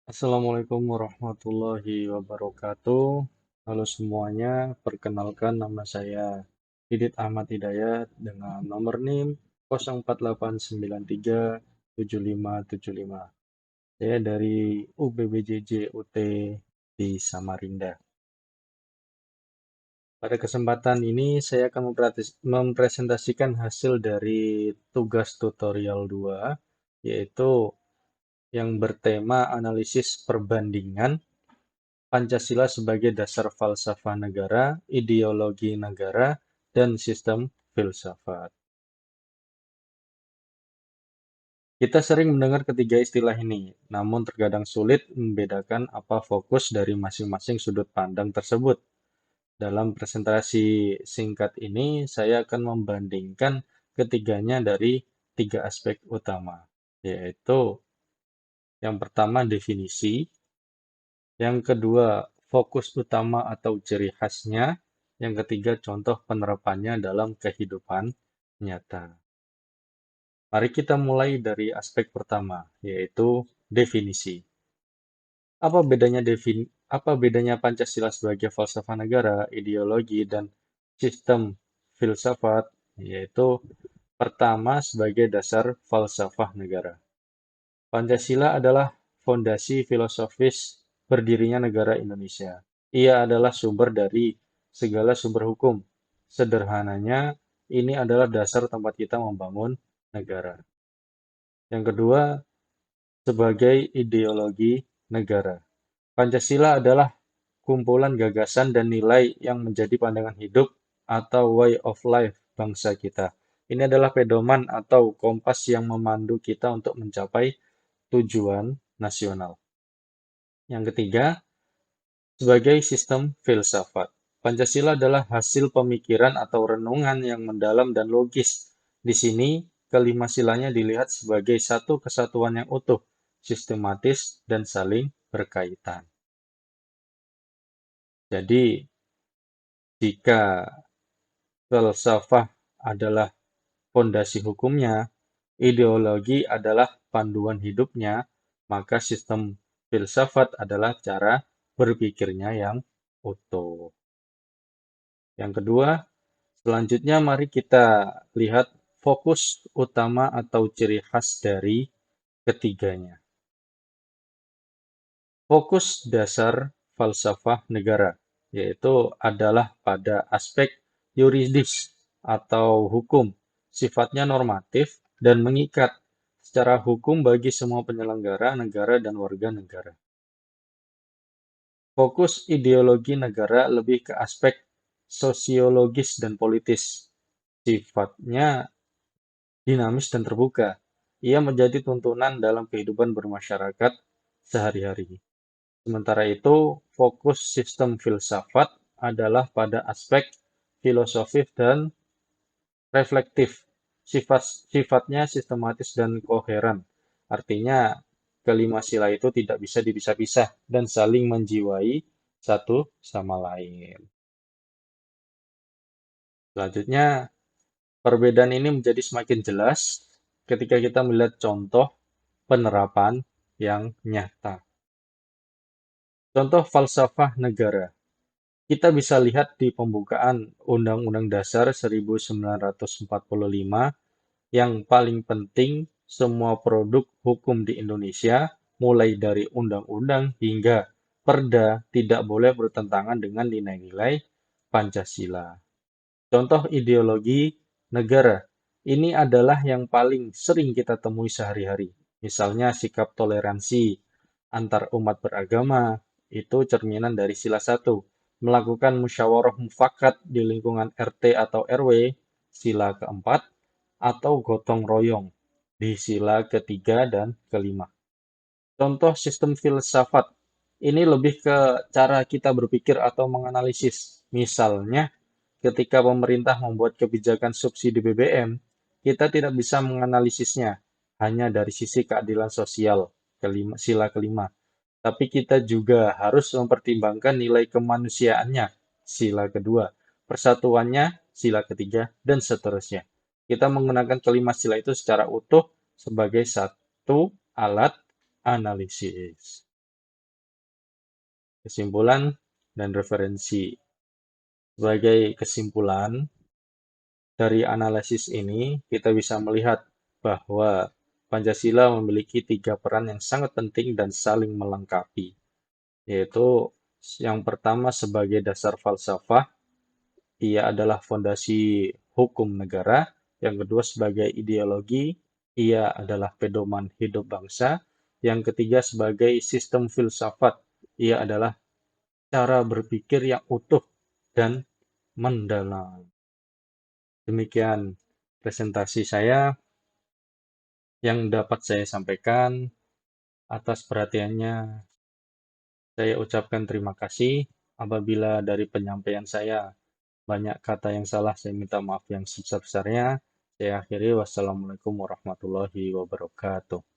Assalamualaikum warahmatullahi wabarakatuh. Halo semuanya, perkenalkan nama saya Didit Ahmad Hidayat dengan nomor NIM 0889375575. Saya dari UPBJJ UT di Samarinda. Pada kesempatan ini saya akan mempresentasikan hasil dari tugas tutorial 2, yaitu yang bertema analisis perbandingan Pancasila sebagai dasar falsafah negara, ideologi negara, dan sistem filsafat. Kita sering mendengar ketiga istilah ini, namun terkadang sulit membedakan apa fokus dari masing-masing sudut pandang tersebut. Dalam presentasi singkat ini, saya akan membandingkan ketiganya dari tiga aspek utama, yaitu yang pertama definisi, yang kedua fokus utama atau ciri khasnya, yang ketiga contoh penerapannya dalam kehidupan nyata. Mari kita mulai dari aspek pertama, yaitu definisi. Apa bedanya Pancasila sebagai falsafah negara, ideologi, dan sistem filsafat? Yaitu pertama sebagai dasar falsafah negara. Pancasila adalah fondasi filosofis berdirinya negara Indonesia. Ia adalah sumber dari segala sumber hukum. Sederhananya, ini adalah dasar tempat kita membangun negara. Yang kedua, sebagai ideologi negara. Pancasila adalah kumpulan gagasan dan nilai yang menjadi pandangan hidup atau way of life bangsa kita. Ini adalah pedoman atau kompas yang memandu kita untuk mencapai tujuan nasional. Yang ketiga, sebagai sistem filsafat. Pancasila adalah hasil pemikiran atau renungan yang mendalam dan logis. Di sini, kelima silanya dilihat sebagai satu kesatuan yang utuh, sistematis, dan saling berkaitan. Jadi, jika filsafat adalah fondasi hukumnya, ideologi adalah panduan hidupnya, maka sistem filsafat adalah cara berpikirnya yang utuh. Yang kedua, selanjutnya mari kita lihat fokus utama atau ciri khas dari ketiganya. Fokus dasar falsafah negara, yaitu adalah pada aspek yuridis atau hukum, sifatnya normatif dan mengikat secara hukum bagi semua penyelenggara negara dan warga negara. Fokus ideologi negara lebih ke aspek sosiologis dan politis. Sifatnya dinamis dan terbuka. Ia menjadi tuntunan dalam kehidupan bermasyarakat sehari-hari. Sementara itu, fokus sistem filsafat adalah pada aspek filosofis dan reflektif. Sifatnya sistematis dan koheren. Artinya, kelima sila itu tidak bisa dipisah-pisah dan saling menjiwai satu sama lain. Selanjutnya, perbedaan ini menjadi semakin jelas ketika kita melihat contoh penerapan yang nyata. Contoh falsafah negara. Kita bisa lihat di pembukaan Undang-Undang Dasar 1945 yang paling penting semua produk hukum di Indonesia, mulai dari undang-undang hingga perda, tidak boleh bertentangan dengan nilai-nilai Pancasila. Contoh ideologi negara. Ini adalah yang paling sering kita temui sehari-hari. Misalnya sikap toleransi antar umat beragama, itu cerminan dari sila 1. Melakukan musyawarah mufakat di lingkungan RT atau RW, sila keempat, atau gotong royong di sila ketiga dan kelima. Contoh sistem filsafat. Ini lebih ke cara kita berpikir atau menganalisis. Misalnya, ketika pemerintah membuat kebijakan subsidi BBM, kita tidak bisa menganalisisnya hanya dari sisi keadilan sosial, sila kelima. Tapi kita juga harus mempertimbangkan nilai kemanusiaannya, sila kedua, persatuannya, sila ketiga, dan seterusnya. Kita menggunakan kelima sila itu secara utuh sebagai satu alat analisis. kesimpulan, dan referensi. Sebagai kesimpulan, dari analisis ini kita bisa melihat bahwa Pancasila memiliki tiga peran yang sangat penting dan saling melengkapi, yaitu yang pertama sebagai dasar falsafah, ia adalah fondasi hukum negara. Yang kedua sebagai ideologi, ia adalah pedoman hidup bangsa. Yang ketiga sebagai sistem filsafat, ia adalah cara berpikir yang utuh dan mendalam. Demikian presentasi saya yang dapat saya sampaikan. Atas perhatiannya, saya ucapkan terima kasih. Apabila dari penyampaian saya banyak kata yang salah, saya minta maaf yang sebesar-besarnya. Saya akhiri, wassalamualaikum warahmatullahi wabarakatuh.